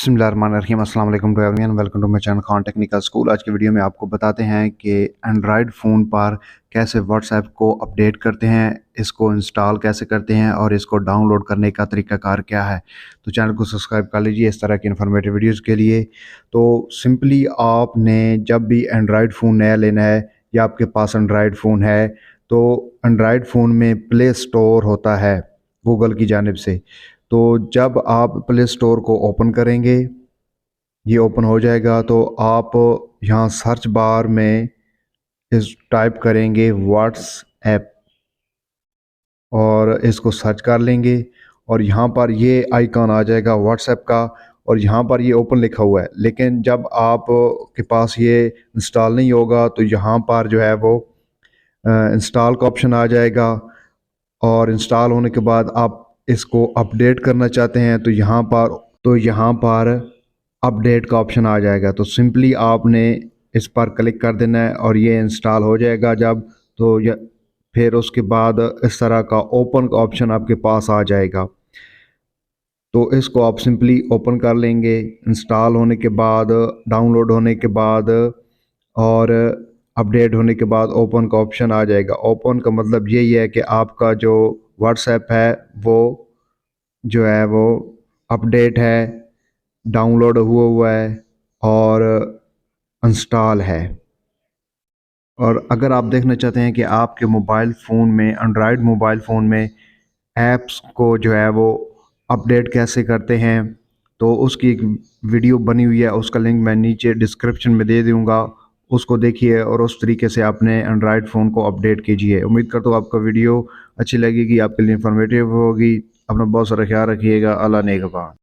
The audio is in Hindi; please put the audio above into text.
बिस्मिल्लाहिर्रहमानिर्रहीम अस्सलाम वालेकुम to everyone, welcome to my channel Khan technical school. आज की वीडियो में आपको बताते हैं कि एंड्रॉयड फ़ोन पर कैसे व्हाट्सएप को अपडेट करते हैं, इसको इंस्टॉल कैसे करते हैं और इसको डाउनलोड करने का तरीकाकार क्या है। तो चैनल को सब्सक्राइब कर लीजिए इस तरह की इन्फॉर्मेटिव वीडियोज़ के लिए। तो सिंपली आपने जब भी एंड्रॉयड फ़ोन नया लेना है या आपके पास एंड्रॉयड फ़ोन है, तो एंड्रॉयड फ़ोन में प्ले स्टोर होता है गूगल की जानिब से। तो जब आप प्ले स्टोर को ओपन करेंगे, ये ओपन हो जाएगा तो आप यहाँ सर्च बार में इस टाइप करेंगे व्हाट्सएप और इसको सर्च कर लेंगे और यहाँ पर ये आइकॉन आ जाएगा व्हाट्सएप का और यहाँ पर ये ओपन लिखा हुआ है। लेकिन जब आप के पास ये इंस्टॉल नहीं होगा तो यहाँ पर जो है वो इंस्टॉल का ऑप्शन आ जाएगा और इंस्टॉल होने के बाद आप इसको अपडेट करना चाहते हैं तो यहाँ पर अपडेट का ऑप्शन आ जाएगा। तो सिंपली आपने इस पर क्लिक कर देना है और ये इंस्टॉल हो जाएगा जब तो फिर उसके बाद इस तरह का ओपन का ऑप्शन आपके पास आ जाएगा। तो इसको आप सिंपली ओपन कर लेंगे इंस्टॉल होने के बाद, डाउनलोड होने के बाद और अपडेट होने के बाद ओपन का ऑप्शन आ जाएगा। ओपन का मतलब यही है कि आपका जो व्हाट्सएप है वो जो है वो अपडेट है, डाउनलोड हुआ हुआ है और इंस्टॉल है। और अगर आप देखना चाहते हैं कि आपके मोबाइल फ़ोन में, एंड्रॉयड मोबाइल फ़ोन में ऐप्स को जो है वो अपडेट कैसे करते हैं, तो उसकी एक वीडियो बनी हुई है, उसका लिंक मैं नीचे डिस्क्रिप्शन में दे दूँगा। उसको देखिए और उस तरीके से अपने एंड्रॉयड फ़ोन को अपडेट कीजिए। उम्मीद करता हूँ आपका वीडियो अच्छी लगेगी, आपके लिए इन्फॉर्मेटिव होगी। अपना बहुत सारा ख्याल रखिएगा। अल्लाह नेगहबान।